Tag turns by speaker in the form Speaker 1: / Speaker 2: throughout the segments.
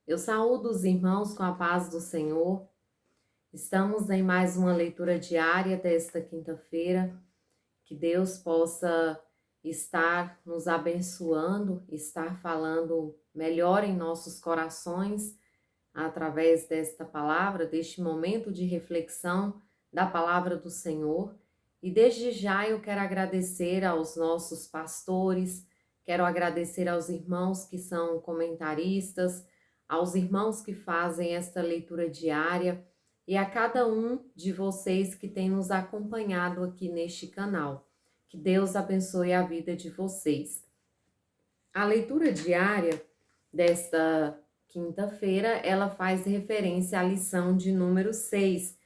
Speaker 1: Eu saúdo os irmãos com a paz do Senhor. Estamos em mais uma leitura diária desta quinta-feira. Que Deus possa estar nos abençoando, estar falando melhor em nossos corações através desta palavra, deste momento de reflexão da palavra do Senhor. E desde já eu quero agradecer aos nossos pastores, quero agradecer aos irmãos que são comentaristas, aos irmãos que fazem esta leitura diária e a cada um de vocês que tem nos acompanhado aqui neste canal. Que Deus abençoe a vida de vocês. A leitura diária desta quinta-feira, ela faz referência à lição de número 6,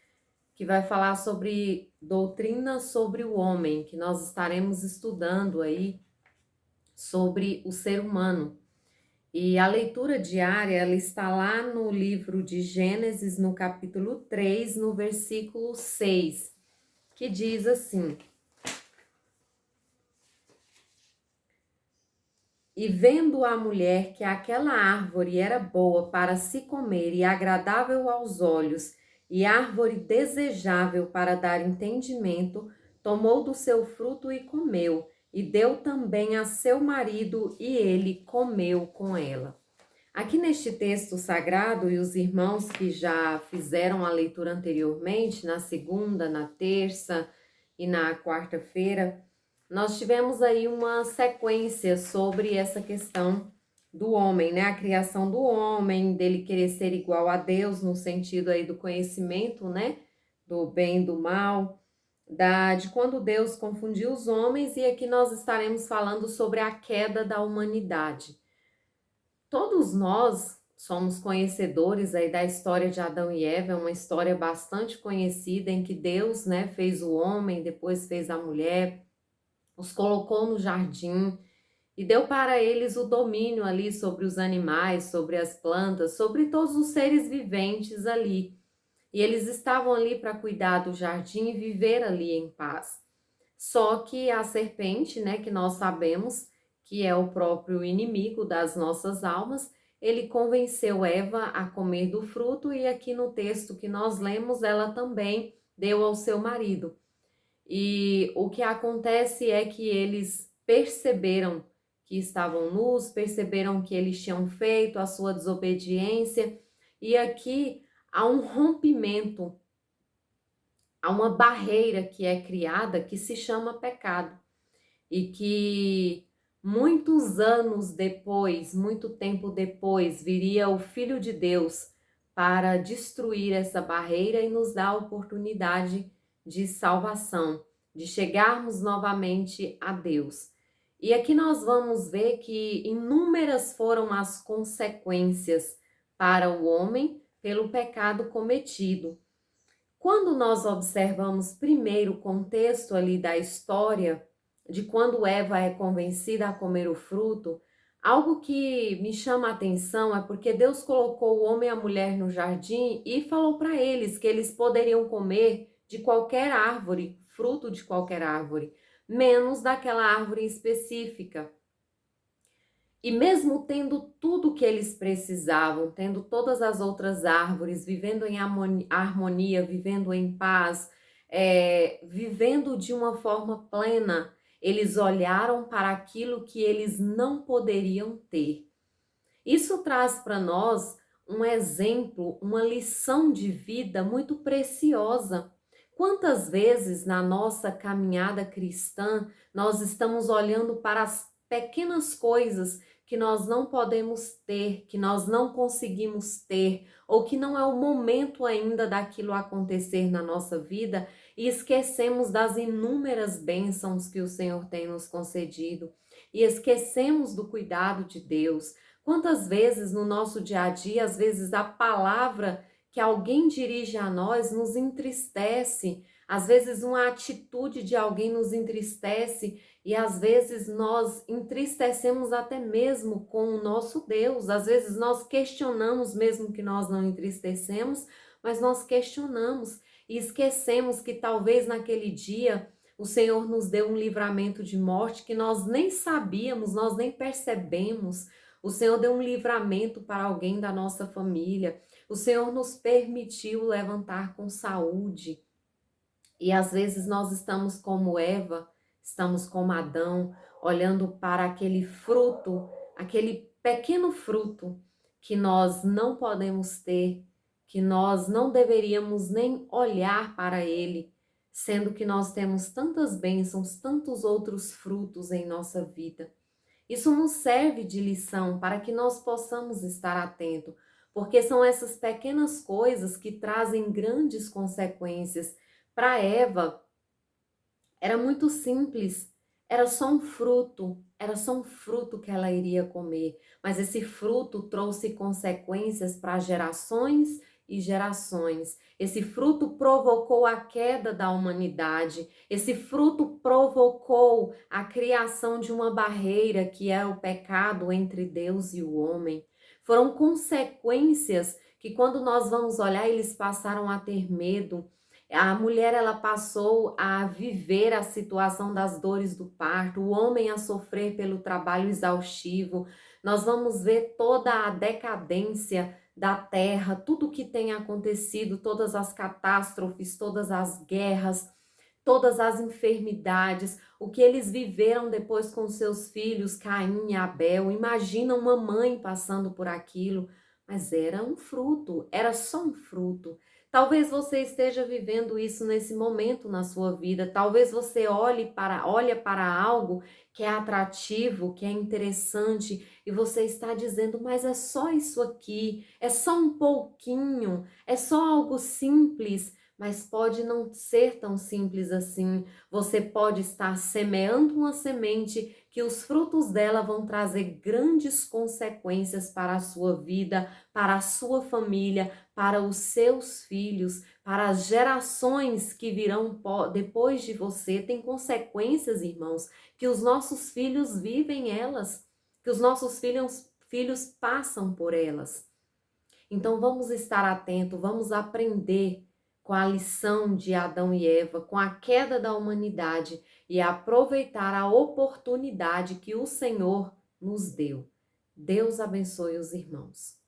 Speaker 1: que vai falar sobre doutrina sobre o homem, que nós estaremos estudando aí sobre o ser humano. E a leitura diária, ela está lá no livro de Gênesis, no capítulo 3, no versículo 6, que diz assim: E vendo a mulher que aquela árvore era boa para se comer e agradável aos olhos, e árvore desejável para dar entendimento, tomou do seu fruto e comeu, e deu também a seu marido, e ele comeu com ela. Aqui neste texto sagrado, e os irmãos que já fizeram a leitura anteriormente, na segunda, na terça e na quarta-feira, nós tivemos aí uma sequência sobre essa questão do homem, né? A criação do homem, dele querer ser igual a Deus, no sentido aí do conhecimento, né? Do bem e do mal, de quando Deus confundiu os homens, e aqui nós estaremos falando sobre a queda da humanidade. Todos nós somos conhecedores aí da história de Adão e Eva, é uma história bastante conhecida em que Deus, né, fez o homem, depois fez a mulher, os colocou no jardim e deu para eles o domínio ali sobre os animais, sobre as plantas, sobre todos os seres viventes ali. E eles estavam ali para cuidar do jardim e viver ali em paz. Só que a serpente, né, que nós sabemos que é o próprio inimigo das nossas almas, ele convenceu Eva a comer do fruto, e aqui no texto que nós lemos, ela também deu ao seu marido. E o que acontece é que eles perceberam que estavam nus, perceberam que eles tinham feito a sua desobediência, e aqui há um rompimento, há uma barreira que é criada que se chama pecado, e que muitos anos depois, muito tempo depois, viria o Filho de Deus para destruir essa barreira e nos dar a oportunidade de salvação, de chegarmos novamente a Deus. E aqui nós vamos ver que inúmeras foram as consequências para o homem pelo pecado cometido. Quando nós observamos primeiro o contexto ali da história, de quando Eva é convencida a comer o fruto, algo que me chama a atenção é porque Deus colocou o homem e a mulher no jardim e falou para eles que eles poderiam comer de qualquer árvore, fruto de qualquer árvore, menos daquela árvore específica. E mesmo tendo tudo que eles precisavam, tendo todas as outras árvores, vivendo em harmonia, vivendo em paz, vivendo de uma forma plena, eles olharam para aquilo que eles não poderiam ter. Isso traz para nós um exemplo, uma lição de vida muito preciosa. Quantas vezes na nossa caminhada cristã nós estamos olhando para as pequenas coisas que nós não podemos ter, que nós não conseguimos ter, ou que não é o momento ainda daquilo acontecer na nossa vida, e esquecemos das inúmeras bênçãos que o Senhor tem nos concedido, e esquecemos do cuidado de Deus. Quantas vezes no nosso dia a dia, às vezes a palavra que alguém dirige a nós nos entristece, às vezes uma atitude de alguém nos entristece, e às vezes nós entristecemos até mesmo com o nosso Deus. Às vezes nós questionamos, mesmo que nós não entristecemos, mas nós questionamos e esquecemos que talvez naquele dia o Senhor nos deu um livramento de morte que nós nem sabíamos, nós nem percebemos, O Senhor deu um livramento para alguém da nossa família. O Senhor nos permitiu levantar com saúde. E às vezes nós estamos como Eva, estamos como Adão, olhando para aquele fruto, aquele pequeno fruto que nós não podemos ter, que nós não deveríamos nem olhar para ele, sendo que nós temos tantas bênçãos, tantos outros frutos em nossa vida. Isso nos serve de lição para que nós possamos estar atentos, porque são essas pequenas coisas que trazem grandes consequências. Para Eva, era muito simples, era só um fruto que ela iria comer, mas esse fruto trouxe consequências para gerações e gerações. Esse fruto provocou a queda da humanidade, esse fruto provocou a criação de uma barreira que é o pecado entre Deus e o homem. Foram consequências que, quando nós vamos olhar, eles passaram a ter medo. A mulher, ela passou a viver a situação das dores do parto, o homem a sofrer pelo trabalho exaustivo. Nós vamos ver toda a decadência da terra, tudo o que tem acontecido, todas as catástrofes, todas as guerras, todas as enfermidades, o que eles viveram depois com seus filhos, Caim e Abel. Imagina uma mãe passando por aquilo, mas era um fruto, era só um fruto. Talvez você esteja vivendo isso nesse momento na sua vida. Talvez você olha para algo que é atrativo, que é interessante, e você está dizendo, mas é só isso aqui, é só um pouquinho, é só algo simples. Mas pode não ser tão simples assim. Você pode estar semeando uma semente que os frutos dela vão trazer grandes consequências para a sua vida, para a sua família, para os seus filhos, para as gerações que virão depois de você. Tem consequências, irmãos, que os nossos filhos vivem elas, que os nossos filhos passam por elas. Então vamos estar atentos, vamos aprender com a lição de Adão e Eva, com a queda da humanidade e aproveitar a oportunidade que o Senhor nos deu. Deus abençoe os irmãos.